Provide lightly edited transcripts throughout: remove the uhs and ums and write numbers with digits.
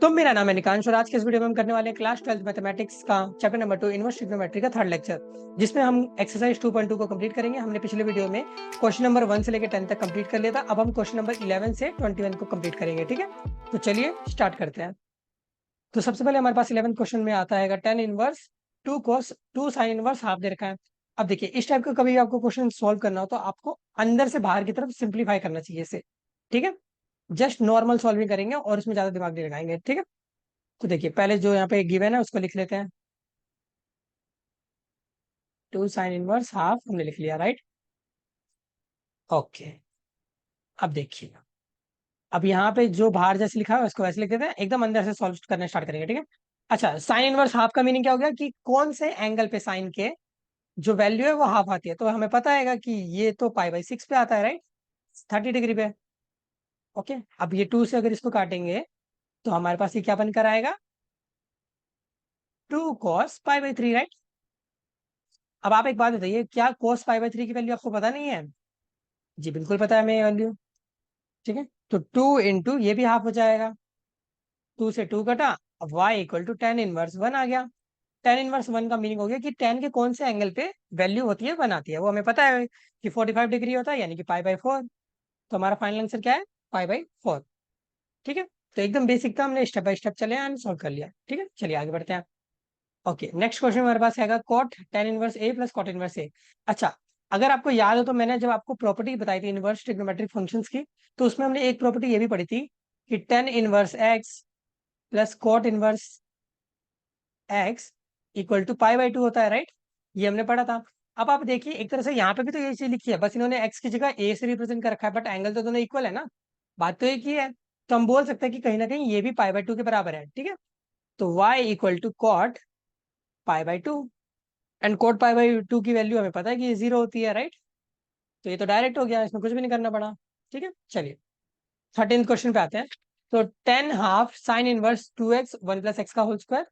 तो मेरा नाम है निकांश और आज के इस वीडियो में हम करने वाले हैं क्लास 12 मैथमेटिक्स का चैप्टर नंबर 2 इनवर्स ट्रिग्नोमेट्री का थर्ड लेक्चर, जिसमें हम एक्सरसाइज 2.2 को कंप्लीट करेंगे। हमने पिछले वीडियो में क्वेश्चन नंबर 1 से लेकर 10 तक कंप्लीट कर लिया था। अब हम क्वेश्चन नंबर 11 से 21 को कंप्लीट करेंगे। ठीक है, तो चलिए स्टार्ट करते हैं। तो सबसे पहले हमारे पास 11 क्वेश्चन में आता है 10 inverse 2 cos 2 sine inverse half दे रखा है। अब देखिए, इस टाइप का कभी आपको क्वेश्चन सॉल्व करना हो तो आपको अंदर से बाहर की तरफ सिंप्लीफाई करना चाहिए इसे। ठीक है, जस्ट नॉर्मल सॉल्विंग करेंगे और उसमें ज्यादा दिमाग नहीं लगाएंगे। ठीक है, तो देखिए पहले जो यहाँ पे गिवन है उसको लिख लेते हैं। 2 साइन इनवर्स हाफ हमने लिख लिया, राइट। ओके, अब देखिए, अब यहाँ पे जो बाहर जैसे लिखा है उसको वैसे लिख देते हैं, एकदम अंदर से सॉल्व करना स्टार्ट करेंगे। ठीक है, अच्छा, साइन इनवर्स हाफ का मीनिंग क्या हो गया कि कौन से एंगल पे साइन के जो वैल्यू है वो हाफ आती है। तो हमें पता है कि ये तो पाई/6 पे आता है, राइट, 30 डिग्री पे। ओके, अब ये 2 से अगर इसको काटेंगे तो हमारे पास ये क्या बनकर आएगा, 2 cos π/3, राइट। अब आप एक बात बताइए, क्या cos π/3 की वैल्यू आपको पता नहीं है? जी बिल्कुल पता है हमें वैल्यू। ठीक है, तो 2 इंटू ये भी हाफ हो जाएगा, 2 से 2 कटा, अब y = tan−1 आ गया। tan−1 का मीनिंग हो गया कि tan के कौन से एंगल पे वैल्यू होती है 1 आती है। वो हमें पता है कि 45 डिग्री होता है, यानी कि π/4। तो हमारा फाइनल आंसर क्या है, π/4। ठीक है, तो एकदम बेसिक था, हमने स्टेप बाय स्टेप चले एंड सॉल्व कर लिया। ठीक है, चलिए आगे बढ़ते हैं। ओके, नेक्स्ट क्वेश्चन हमारे पास है cot tan−1 a plus cot inverse a। अच्छा, अगर आपको याद हो तो मैंने जब आपको प्रॉपर्टी बताई थी इनवर्स ट्रिग्नोमेट्रिक फंक्शंस की, तो उसमें हमने एक प्रॉपर्टी ये भी पढ़ी थी कि tan−1 x plus cot inverse x equal to π/2 होता है, राइट। ये हमने पढ़ा था। अब आप देखिए, एक तरह से यहाँ पे भी तो यही चीज लिखी है, बस इन्होंने x की जगह a से रिप्रेजेंट कर रखा है, बट एंगल तो दोनों इक्वल है ना। बात तो एक ही है। तो हम बोल सकते हैं कि कहीं ना कहीं ये भी π/2 के बराबर है। ठीक है, तो y = cot π/2, एंड cot π/2 की वैल्यू हमें पता है कि ये 0 होती है, राइट। तो ये तो डायरेक्ट हो गया, इसमें कुछ भी नहीं करना पड़ा। ठीक है, चलिए 13 क्वेश्चन पे आते हैं। तो 10 half sin inverse 2x 1 + x का होल स्क्वायर,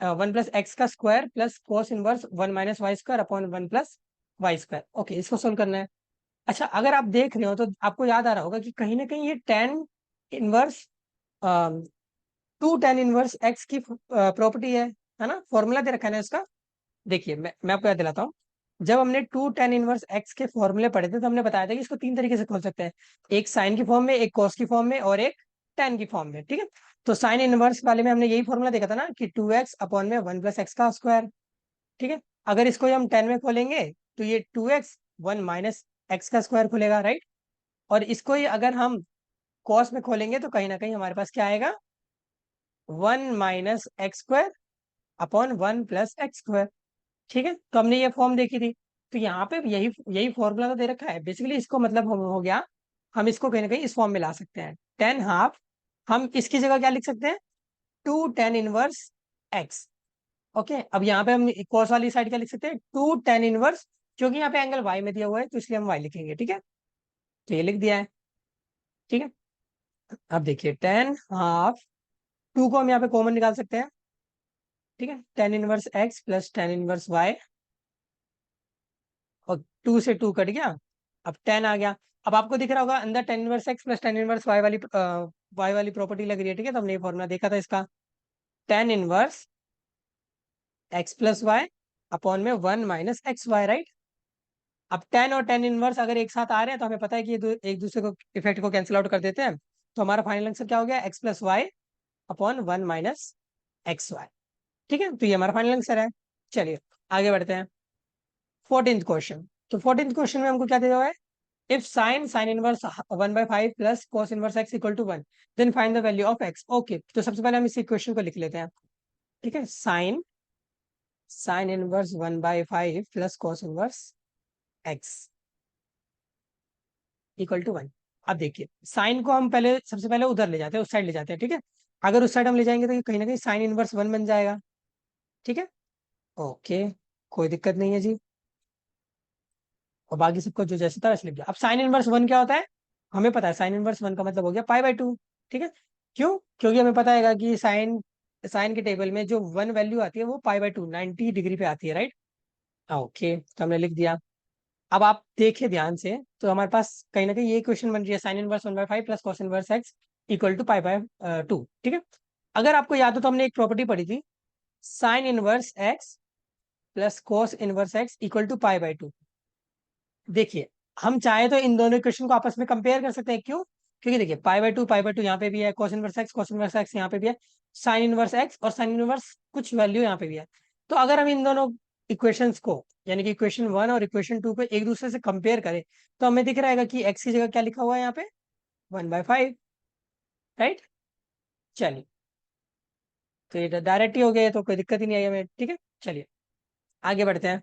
1 + x का square plus cos inverse 1 - y² upon 1 + y²। Okay, इसको सोल्व करना है। अच्छा, अगर आप देख रहे हो तो आपको याद आ रहा होगा कि कहीं ना कहीं ये इनवर्स 2 tan−1 x की प्रॉपर्टी है ना, फॉर्मूला दे रखा है ना इसका। देखिए, मैं आपको याद दिलाता हूँ। जब हमने 2 tan−1 x के फॉर्मूले पढ़े थे तो हमने बताया था कि इसको 3 तरीके से खोल सकते हैं, एक साइन की फॉर्म में, एक कॉस की फॉर्म में और एक tan की फॉर्म में। ठीक है, तो साइन इनवर्स वाले में हमने यही फॉर्मूला देखा था ना कि 2x/1 + x²। ठीक है, अगर इसको हम 10 में खोलेंगे तो ये 2x 1 - x² खुलेगा, राइट। और इसको ही अगर हम कॉस में खोलेंगे तो कहीं ना कहीं हमारे पास क्या आएगा, 1 - x² अपॉन 1 + x²। ठीक है, तो हमने ये फॉर्म देखी थी। तो यहाँ पे यही यही फॉर्मूला तो दे रखा है बेसिकली, इसको मतलब हम हो गया, हम इसको कहीं ना कहीं इस फॉर्म में ला सकते हैं। 10 हाफ, हम इसकी जगह क्या लिख सकते हैं, 2 tan−1 x। ओके, अब यहाँ पे हम कॉस वाली साइड क्या लिख सकते हैं, 2 tan−1, क्योंकि यहाँ पे एंगल वाई में दिया हुआ है तो इसलिए हम वाई लिखेंगे। ठीक है, तो ये लिख दिया है। ठीक है, अब देखिए 10 हाफ, 2 को हम यहाँ पे कॉमन निकाल सकते हैं। ठीक है, tan−1 x plus tan−1 y, और 2 से 2 कट गया, अब 10 आ गया। अब आपको दिख रहा होगा अंदर tan−1 x plus tan−1 y वाली प्रॉपर्टी लग रही है। ठीक है, तो हमने ये फॉर्मूला देखा था इसका, tan−1 x + y अपॉन में 1 - x y, राइट। अब 10 और tan−1 अगर एक साथ आ रहे हैं तो हमें पता है कि ये एक दूसरे को इफेक्ट को कैंसिल आउट कर देते हैं। तो हमारा फाइनल आंसर क्या हो गया, x + y upon 1 - x y। ठीक है, तो ये हमारा फाइनल आंसर है। चलिए आगे बढ़ते हैं। 14th question. तो 14th क्वेश्चन में हमको क्या दिया हुआ है, if sin inverse 1/5 plus cos inverse x = 1, then find the value of x। Okay, तो सबसे पहले हम इस इक्वेशन को लिख लेते हैं। ठीक है, sine inverse 1/5 plus cos inverse x = 1। अब देखिए, साइन को हम पहले सबसे पहले उधर ले जाते हैं, उस साइड ले जाते हैं। ठीक है, अगर उस साइड हम ले जाएंगे तो ये कहीं ना कहीं साइन इनवर्स 1 बन जाएगा। ठीक है, ओके, कोई दिक्कत नहीं है जी। और बाकी सबको जो जैसे था वैसे लिख दिया। अब साइन इनवर्स 1 क्या होता है, हमें पता है साइन इनवर्स 1 का मतलब हो गया π/2। ठीक है, क्यों, क्योंकि हमें पता है कि साइन साइन के टेबल में जो 1 वैल्यू आती है वो π/2 90 डिग्री पे आती है, राइट। ओके, तो हमने लिख दिया। अब आप देखिए ध्यान से, तो हमारे पास कहीं ना कहीं ये क्वेश्चन बन रही है, sine inverse 1/5 plus cos inverse x = π/2। ठीक है, अगर आपको याद हो तो हमने एक प्रॉपर्टी पढ़ी थी, sine inverse X plus cos inverse X equal to pi by two. देखिए, हम चाहे तो इन दोनों इक्वेशन को आपस में कंपेयर कर सकते हैं। क्यों? क्योंकि देखिए, पाई बाई टू यहाँ पे भी है, कोस इनवर्स एक्स यहाँ पे भी है, साइन इनवर्स एक्स और साइन इनवर्स कुछ वैल्यू यहाँ पे भी है। तो अगर हम इन दोनों इक्वेशंस को, यानी कि इक्वेशन वन और इक्वेशन टू को एक दूसरे से कंपेयर करें, तो हमें दिख रहेगा कि एक्स की जगह क्या लिखा हुआ है यहाँ पे, 1/5। राइट। चलिए, तो ये डायरेक्ट ही हो गया, तो कोई दिक्कत ही नहीं आई हमें। ठीक है, चलिए आगे बढ़ते हैं।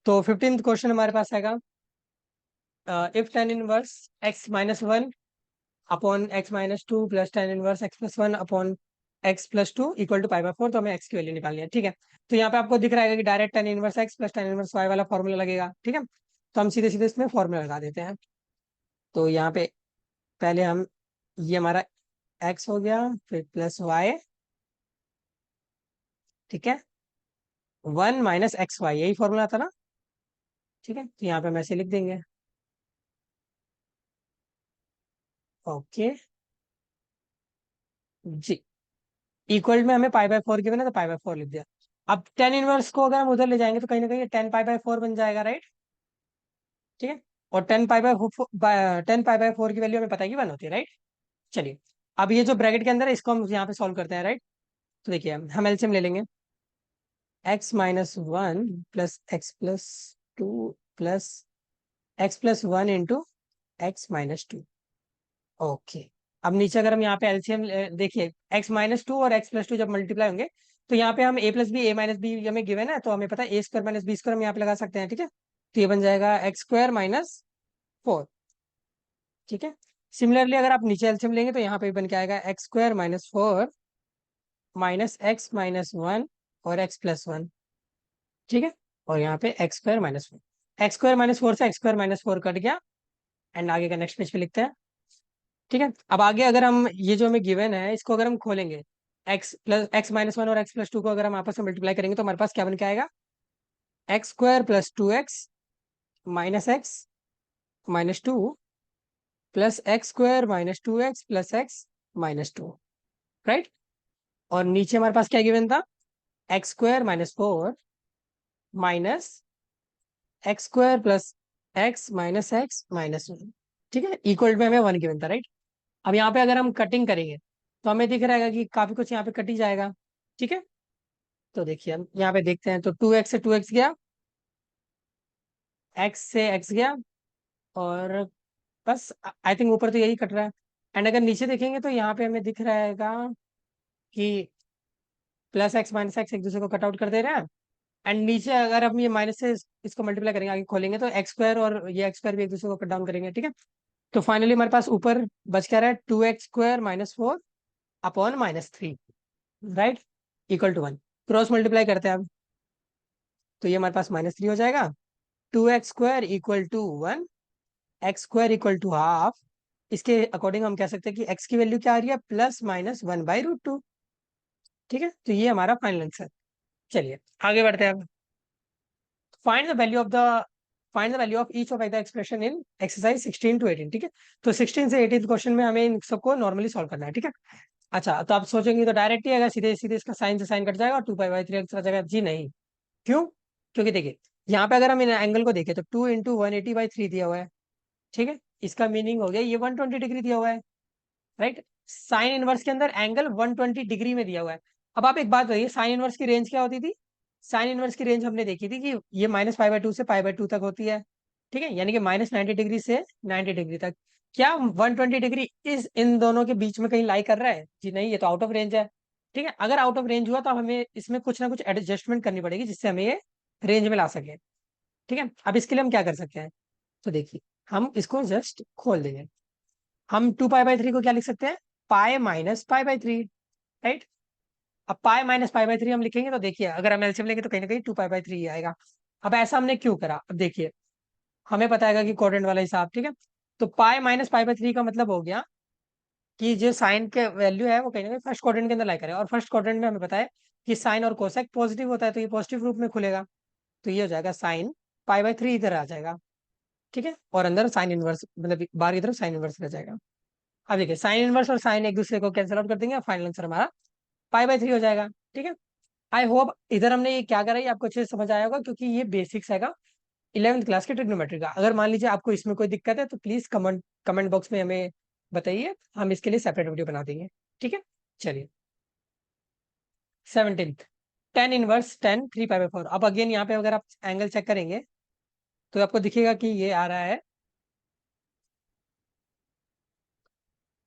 तो 15th क्वेश्चन हमारे पास आएगा, if tan inverse X minus one upon X minus two plus tan inverse X plus one upon X plus two equal to pi by four. तो हमें एक्स की वैल्यू निकालनी है। ठीक है, तो यहाँ पे आपको दिख रहा है कि direct tan inverse X plus tan inverse Y वाला फॉर्मूला लगेगा। ठीक है, तो हम सीधे सीधे इसमें फॉर्मूला लगा देते हैं। तो यहाँ पे पहले हम, ये हमारा एक्स हो गया, फिर प्लस वाई, ठीक है, वन माइनस एक्स वाई, यही फॉर्मूला था ना। ठीक है, तो यहाँ पे हम ऐसे लिख देंगे। ओके जी, इक्वल में हमें पाई बाय फोर गिवन है, तो पाई बाय फोर लिख दिया। अब टेन इनवर्स को अगर हम उधर ले जाएंगे तो कहीं ना कहीं टेन पाई बाय फोर बन जाएगा। राइट। ठीक है, और टेन पाई बाय फोर की वैल्यू हमें पता है कि वन होती है। राइट। चलिए, अब ये जो ब्रैकेट के अंदर है इसको हम यहाँ पे सॉल्व करते हैं। राइट। तो देखिए, हम एलसीएम ले लेंगे, x minus one plus x plus two plus x plus one into x minus to. Okay, अब नीचे अगर हम यहाँ पे एलसीएम देखिए, एक्स माइनस टू और एक्स प्लस टू जब मल्टीप्लाई होंगे, तो यहाँ पे हम ए प्लस बी, ए माइनस बी हमें गिवन है, तो हमें पता है ए स्क्वायर माइनस बी स्क्वायर हम यहाँ पे लगा सकते हैं। ठीक है, तो ये बन जाएगा एक्स स्क्वायर माइनस फोर। ठीक है, सिमिलरली अगर आप नीचे एलसीएम लेंगे तो यहाँ पे बन के आएगा X square minus four minus X minus one और एक्स प्लस वन। ठीक है, और यहाँ पे X square minus four, X square minus four से X square minus four cut गया। एंड आगे का नेक्स्ट पेज पे लिखते हैं। ठीक है, अब आगे अगर हम ये जो हमें गिवन है इसको अगर हम खोलेंगे, x plus x minus one और एक्स प्लस टू को अगर हम आपस में मल्टीप्लाई करेंगे तो हमारे पास क्या बन के आएगा, X square plus two x minus X minus two plus x square minus two x plus x minus to. Right. और नीचे हमारे पास क्या गिवन था, x square minus four minus x square plus x minus one. ठीक है, equal में हमें one given था। राइट। अब यहाँ पे अगर हम कटिंग करेंगे तो हमें दिख रहा है कि काफी कुछ यहाँ पे कट ही जाएगा। ठीक है, तो देखिए हम यहाँ पे देखते हैं, तो टू एक्स से टू एक्स गया, एक्स से एक्स गया, और बस आई थिंक ऊपर तो यही कट रहा है। एंड अगर नीचे देखेंगे तो यहाँ पे हमें दिख रहेगा कि प्लस एक्स माइनस एक्स एक दूसरे को कट आउट कर दे रहे हैं। एंड नीचे अगर हम ये माइनस से इसको मल्टीप्लाई करेंगे, आगे खोलेंगे, तो एक्स स्क्वायर और ये एक्स स्क्वायर भी एक दूसरे को कट डाउन करेंगे। ठीक है, तो फाइनली हमारे पास ऊपर बच क्या रहा है, two X square minus four upon minus three. Right, equal to one. Cross multiply करते हैं अब, तो ये हमारे पास माइनस थ्री हो जाएगा। Two X square equal to one, X square equal to half. इसके अकॉर्डिंग हम कह सकते हैं कि एक्स की वैल्यू क्या आ रही है, plus minus one by root two. ठीक है, तो ये हमारा फाइनल आंसर। चलिए आगे बढ़ते हैं अब। Find the value of the find the value of each of the expression in exercise 16 to 18। ठीक है, तो 16 से 18 क्वेश्चन में हमें इन सबको नॉर्मली सॉल्व करना है। ठीक है, अच्छा, तो आप सोचेंगे तो डायरेक्ट ही अगर सीधे सीधे इसका साइन से साइन कट जाएगा और two pi by three X आ जाएगा। जी नहीं। क्यों? क्योंकि देखिए, यहाँ पे अगर हम इन एंगल को देखें तो two into one eighty by three दिया हुआ है। ठीक है, इसका मीनिंग हो गया ये 120 डिग्री दिया हुआ है। राइट, साइन इनवर्स के अंदर एंगल 120 डिग्री में दिया हुआ है। अब आप एक बात बताइए, साइन इनवर्स की रेंज क्या होती थी? साइन इनवर्स की रेंज हमने देखी थी कि ये माइनस पाई बाय टू से पाई बाय टू तक होती है। ठीक है, यानी कि माइनस 90 डिग्री से 90 डिग्री तक। क्या 120 डिग्री इस इन दोनों के बीच में कहीं लाई कर रहा है? जी नहीं, ये तो आउट ऑफ रेंज है। ठीक है, अगर आउट ऑफ रेंज हुआ तो हमें इसमें कुछ ना कुछ एडजस्टमेंट करनी पड़ेगी जिससे हमें ये रेंज में ला सके। ठीक है, अब इसके लिए हम क्या कर सकते हैं, तो देखिए, हम इसको जस्ट खोल देंगे। हम टू पाई बाई थ्री को क्या लिख सकते हैं, pi minus pi by three. Right, अब pi minus pi by three हम लिखेंगे तो देखिए, अगर हम एलसीएम लेंगे तो कहीं ना कहीं टू पाई बाई थ्री आएगा। अब ऐसा हमने क्यों करा, अब देखिए, हमें पता है कि कोऑर्डिनेट वाला हिसाब। ठीक है, तो पाई माइनस पाई बाई थ्री का मतलब हो गया कि जो साइन के वैल्यू है वो कहीं ना कहीं फर्स्ट क्वाड्रेंट के अंदर लाई करे, और फर्स्ट क्वाड्रेंट में हमें पता है कि साइन और कोसेक पॉजिटिव होता है, तो ये पॉजिटिव रूप में खुलेगा। तो ये हो जाएगा साइन पाई बाई थ्री इधर आ जाएगा। ठीक है, और अंदर साइन इनवर्स, मतलब बाहर की तरफ साइन इनवर्स रह जाएगा। अब देखिए साइन इनवर्स और साइन एक दूसरे को कैंसिल आउट कर देंगे, फाइनल आंसर हमारा पाई/3 हो जाएगा। ठीक है, आई होप इधर हमने ये क्या करा ये आपको अच्छे से समझ आया होगा, क्योंकि ये बेसिक्स हैगा 11th क्लास के ट्रिग्नोमेट्री का। अगर मान लीजिए आपको इसमें कोई दिक्कत है तो प्लीज कमेंट कमेंट बॉक्स में हमें बताइए, हम इसके लिए सेपरेट वीडियो बना देंगे। ठीक है, चलिए 17th, टेन इनवर्स टेन 3 पाई/4। अब अगेन यहाँ पे अगर आप एंगल चेक करेंगे तो आपको दिखेगा कि ये आ रहा है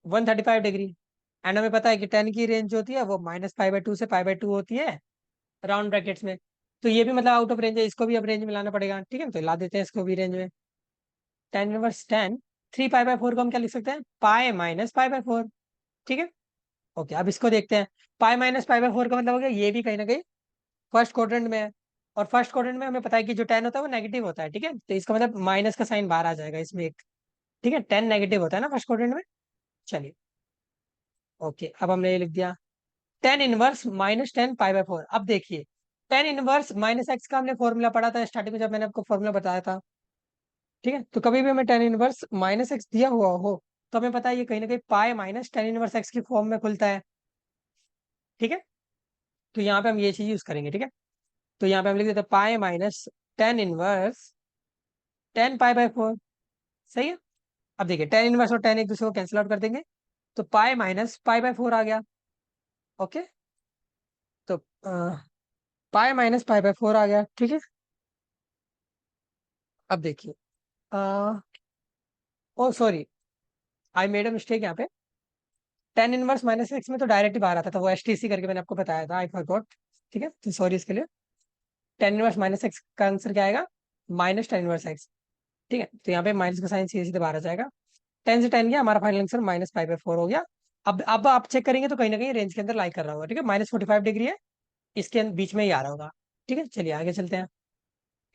135 डिग्री। एंड हमें पता है कि टेन की रेंज जो होती है वो -पाई/2 से पाई/2 होती है राउंड ब्रैकेट्स में। तो ये भी मतलब आउट ऑफ रेंज है, इसको भी अब रेंज में लाना पड़ेगा। ठीक है, तो ला देते हैं इसको भी रेंज में। टेन इनवर्स टेन 3 पाई/4 को हम क्या लिख सकते हैं, पाई-पाई/4। ठीक है, ओके अब इसको देखते हैं। पाई-पाई/4 का मतलब हो गया ये भी कहीं ना कहीं फर्स्ट क्वाड्रेंट में है, और फर्स्ट क्वाड्रेंट में हमें पता है कि जो टेन होता है वो नेगेटिव होता है। ठीक है, तो इसका मतलब माइनस का साइन बाहर आ जाएगा इसमें एक। ठीक है, टेन नेगेटिव होता है ना फर्स्ट क्वाड्रेंट में। चलिए ओके, अब हमने ये लिख दिया टेन इनवर्स -10 पाई/4। अब देखिए टेन इनवर्स -x का हमने फॉर्मूला पढ़ा था स्टार्टिंग में जब मैंने आपको फॉर्मूला बताया था। ठीक है, तो कभी भी हमें टेन इनवर्स -x दिया हुआ हो तो हमें पता है ये कहीं ना कहीं पाई-10 इनवर्स x की फॉर्म में खुलता है। ठीक है, तो यहाँ पे हम ये चीज यूज करेंगे। ठीक है, तो यहाँ पे हम लिख देते हैं पाई-10 इनवर्स 10 पाई/4। सही है, अब देखिए टेन इनवर्स और टेन एक दूसरे को कैंसिल आउट कर देंगे, तो पाई-पाई/4 आ गया। ओके, तो पाई-पाई/4 आ गया। ठीक है, अब देखिए oh sorry, I made a mistake यहाँ पे। टेन इनवर्स -x में तो डायरेक्ट ही बाहर आता था, वो एसटीसी करके मैंने आपको बताया था, आई फॉरगॉट। ठीक है, तो सॉरी इसके लिए। टेन इनवर्स -x का आंसर क्या आएगा, -10 इनवर्स x। ठीक है, तो यहाँ पे माइनस का साइन सीधे सीधे बाहर आ जाएगा। टेन से टेन गया, हमारा फाइनल आंसर -पाई/4 हो गया। अब आप चेक करेंगे तो कहीं ना कहीं रेंज के अंदर लाइक कर रहा होगा। ठीक है, -45 डिग्री है, इसके बीच में ही आ रहा होगा। ठीक है, चलिए आगे चलते हैं।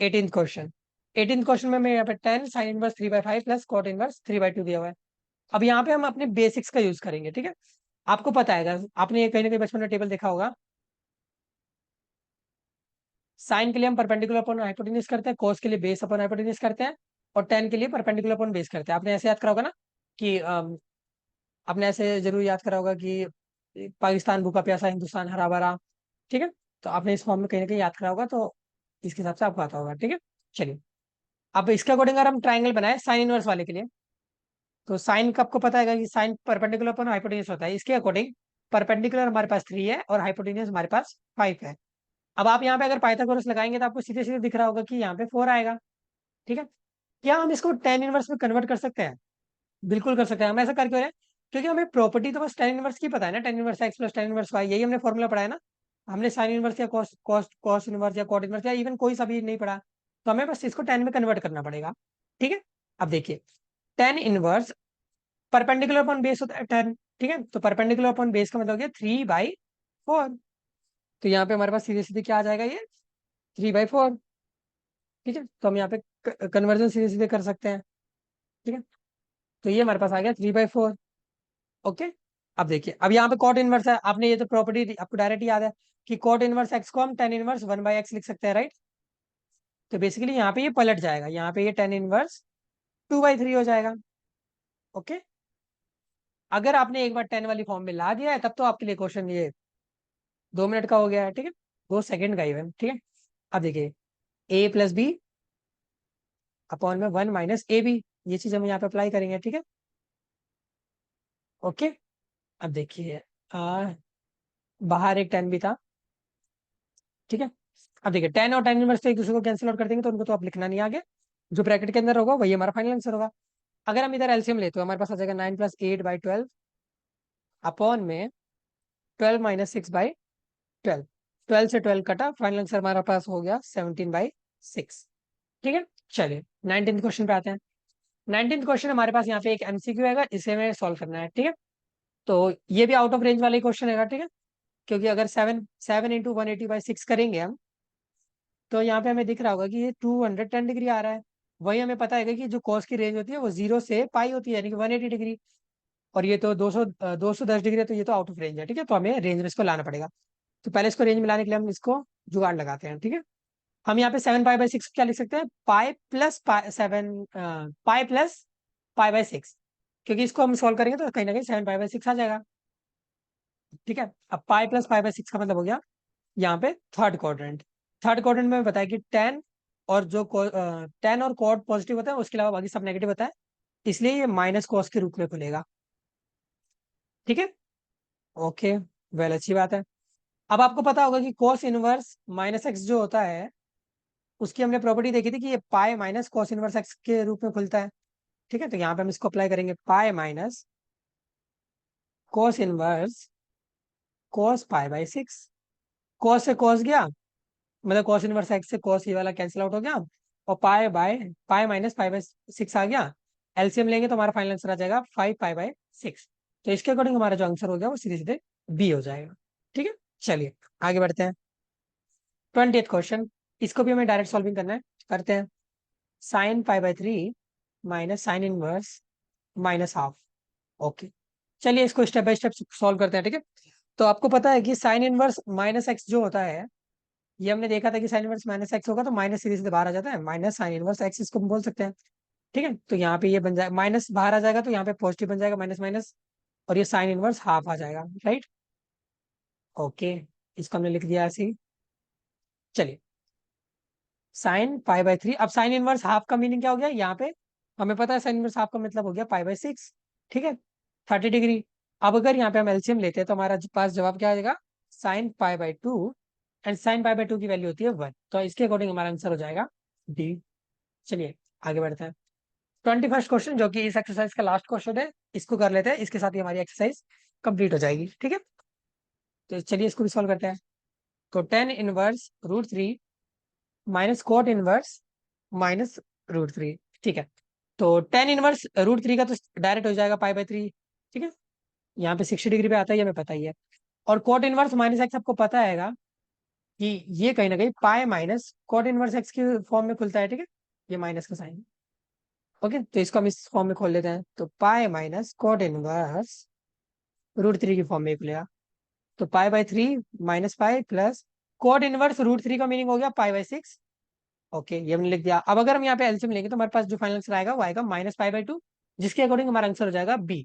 18th question. 18th क्वेश्चन में मैं यहाँ पे 10 sine inverse 3/5 plus cot inverse 3/2 दिया हुआ है। अब यहाँ पे हम अपने बेसिक्स का यूज करेंगे। ठीक है, आपको पता है, आपने ये कहीं ना कहीं बचपन में टेबल देखा होगा। साइन के लिए हम परपेंडिकुलर अपॉन हाइपोटेन्यूज करते हैं, कोस के लिए बेस अपॉन हाइपोटेन्यूज करते हैं, और टेन के लिए परपेंडिकुलर अपॉन बेस करते हैं। आपने ऐसे याद करा होगा ना कि आपने ऐसे जरूर याद करा होगा कि पाकिस्तान भूखा प्यासा हिंदुस्तान हरा भरा। ठीक है, तो आपने इस फॉर्म में कहीं ना कहीं याद करा होगा, तो इसके हिसाब से आपको आता होगा। ठीक है, चलिए अब इसके अकॉर्डिंग अगर हम ट्राइंगल बनाए साइन इनवर्स वाले के लिए, तो साइन का आपको पता है कि साइन परपेंडिकुलर अपॉन हाइपोटेन्यूज होता है। इसके अकॉर्डिंग परपेंडिकुलर हमारे पास 3 है और हाइपोटेन्यूज हमारे पास 5 है। अब आप यहाँ पे अगर पाइथागोरस लगाएंगे तो आपको सीधे सीधे दिख रहा होगा कि यहाँ पे 4 आएगा। ठीक है, क्या हम इसको टेन इनवर्स में कन्वर्ट कर सकते हैं, बिल्कुल कर सकते हैं। हम ऐसा करके हो रहे हैं क्योंकि हमें प्रॉपर्टी तो बस टेन इनवर्स की पता है ना, tan inverse X plus tan inverse Y, यही हमने फॉर्मूला पढ़ा है ना। हमने साइन इनवर्स या कॉस इनवर्स या कॉट इनवर्स या इवन कोई सा भी नहीं पढ़ा, तो हमें बस इसको टेन में कन्वर्ट करना पड़ेगा। ठीक है, अब देखिए tan inverse perpendicular upon base होता है 10। ठीक है, तो परपेंडिकुलर अपॉन बेस का मतलब हो गया 3/4। तो यहाँ पे हमारे पास सीधे सीधे क्या आ जाएगा, ये 3/4। ठीक है, तो हम यहाँ पे कन्वर्जन सीधे सीधे कर सकते हैं। ठीक है, तो ये हमारे पास आ गया 3/4। ओके, अब देखिए अब यहाँ पे कॉट इनवर्स है, आपने ये तो प्रॉपर्टी आपको डायरेक्ट याद है कि कॉट इनवर्स एक्स को हम टेन इनवर्स 1/x लिख सकते हैं, राइट। तो बेसिकली यहाँ पे ये पलट जाएगा, यहाँ पे ये टेन इनवर्स 2/3 हो जाएगा। ओके, अगर आपने एक बार टेन वाली फॉर्म में ला दिया है तब तो आपके लिए क्वेश्चन ये 2 मिनट का हो गया है। ठीक है, 2 सेकेंड का ही है। ठीक है, अब देखिए a+b अपॉन में 1 - ab, ये चीज हम यहाँ पे अप्लाई करेंगे। ठीक है, ओके, अब देखिए बाहर एक 10 भी था। ठीक है, अब देखिए 10 और 10 इनवर्स तो एक दूसरे को कैंसिल आउट कर देंगे, तो उनको तो अब लिखना नहीं आगे, जो ब्रैकेट के अंदर होगा वही हमारा फाइनल आंसर होगा। अगर हम इधर एलसीएम ले तो हमारे पास आ जाएगा 9 + 8/12 अपॉन में 12 - 6/12। 12 से 12 कटा, फाइनल आंसर हमारा पास हो गया 17/6। ठीक है, चलिए 19th क्वेश्चन पे आते हैं। 19th क्वेश्चन हमारे पास यहाँ पे एक एमसीक्यू है, इसे हमें सॉल्व करना है। ठीक है, तो ये भी आउट ऑफ रेंज वाला क्वेश्चन है। ठीक है, क्योंकि अगर 7 7 × 180/6 करेंगे हम, तो यहाँ पे हमें दिख रहा होगा कि ये 210 डिग्री आ रहा है। वही हमें पता है कि जो कॉस की रेंज होती है वो 0 से पाई होती है, यानी कि 180 डिग्री। और ये तो 210 डिग्री है, तो ये तो आउट ऑफ रेंज है। ठीक है, तो हमें रेंज में इसको लाना पड़ेगा। तो पहले इसको रेंज में लाने के लिए हम इसको जुगाड़ लगाते हैं। ठीक है, हम यहाँ पे 7 पाई/6 क्या लिख सकते हैं, pi plus pi 7, pi plus पाई/6। क्योंकि इसको हम सॉल्व करेंगे तो कहीं ना कहीं 7 पाई बाई 6 आ जाएगा। ठीक है, अब पाई प्लस पाई बाई 6 का मतलब हो गया यहाँ पे थर्ड क्वाड्रेंट। थर्ड क्वाड्रेंट में बताया कि टेन और जो टेन और कॉड पॉजिटिव होता है, उसके अलावा बाकी सब नेगेटिव होता है, इसलिए ये माइनस कॉस के रूप में खुलेगा। ठीक है, ओके, वेल, अच्छी बात है। अब आपको पता होगा कि कॉस इनवर्स माइनस एक्स जो होता है, उसकी हमने प्रॉपर्टी देखी थी कि ये pi minus cos inverse X के रूप में खुलता है। ठीक है, तो यहाँ पे हम इसको अप्लाई करेंगे, pi minus cos inverse cos pi by 6। Cos से कॉस गया, मतलब कॉस इनवर्स एक्स से कॉस ये वाला कैंसिल आउट हो गया, और पाई माइनस पाई बाई 6 आ गया। एलसीएम लेंगे तो हमारा फाइनल आंसर आ जाएगा 5 पाई बाई 6। तो इसके अकॉर्डिंग हमारा जो आंसर हो गया वो सीधे सीधे बी हो जाएगा। ठीक है, चलिए आगे बढ़ते हैं। 20th क्वेश्चन, इसको भी हमें डायरेक्ट सॉल्विंग करना है, करते हैं। Sine pi by 3 minus sine inverse minus half. Okay, चलिए इसको स्टेप बाय स्टेप सॉल्व करते हैं। ठीक है, तो आपको पता है कि साइन इनवर्स माइनस एक्स जो होता है, ये हमने देखा था कि साइन इनवर्स माइनस एक्स होगा तो माइनस सीधे सीधे बाहर आ जाता है, माइनस साइन इनवर्स एक्स इसको हम बोल सकते हैं। ठीक है, तो यहाँ पे ये बन जाएगा, माइनस बाहर आ जाएगा तो यहाँ पे पॉजिटिव बन जाएगा, माइनस माइनस, और ये साइन इनवर्स हाफ आ जाएगा, राइट। ओके, इसको हमने लिख दिया ऐसे ही। चलिए, साइन पाई बाई 3, अब साइन इनवर्स हाफ का मीनिंग क्या हो गया यहाँ पे, हमें पता है साइन इनवर्स हाफ का मतलब हो गया पाई बाई 6। ठीक है, 30 डिग्री। अब अगर यहाँ पे हम एलसीएम लेते हैं तो हमारा पास जवाब क्या आ जाएगा, sine pi by 2, and sine pi by 2 की वैल्यू होती है 1, तो इसके अकॉर्डिंग हमारा आंसर हो जाएगा डी। चलिए आगे बढ़ते हैं। 21st क्वेश्चन, जो कि इस एक्सरसाइज का लास्ट क्वेश्चन है, इसको कर लेते हैं, इसके साथ ही हमारी एक्सरसाइज कंप्लीट हो जाएगी। ठीक है, तो चलिए इसको भी सॉल्व करते हैं। तो tan−1√3 minus cot inverse minus √3। ठीक है, तो tan−1√3 का तो डायरेक्ट हो जाएगा पाई बाई 3। ठीक है, यहाँ पे 60 डिग्री पे आता है, ये हमें पता ही है। और कॉट इनवर्स माइनस एक्स आपको पता हैगा कि ये कहीं ना कहीं pi minus cot inverse X के फॉर्म में खुलता है। ठीक है, ये माइनस का साइन। ओके, तो इसको हम इस फॉर्म में खोल लेते हैं, तो पाई माइनस कॉट इनवर्स √3 की फॉर्म में खुलेगा। तो pi by 3 minus pi plus cot inverse √3 का मीनिंग हो गया पाई बाई 6। ओके, ये हमने लिख दिया। अब अगर हम यहाँ पे एलसीएम लेंगे तो हमारे पास जो फाइनल आंसर आएगा वो आएगा -पाई बाई 2, जिसके अकॉर्डिंग हमारा आंसर हो जाएगा बी।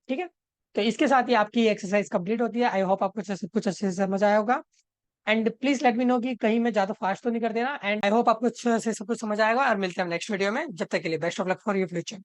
ठीक है, तो इसके साथ ही आपकी एक्सरसाइज कंप्लीट होती है। आई होप आपको कुछ अच्छे से समझ आया होगा। And please let me know कि कहीं मैं ज्यादा फास्ट तो नहीं कर देना। एंड आई होप आपको अच्छे से सब कुछ समझ आएगा, और मिलते हैं हम नेक्स्ट वीडियो में। जब तक के लिए best of luck for your future.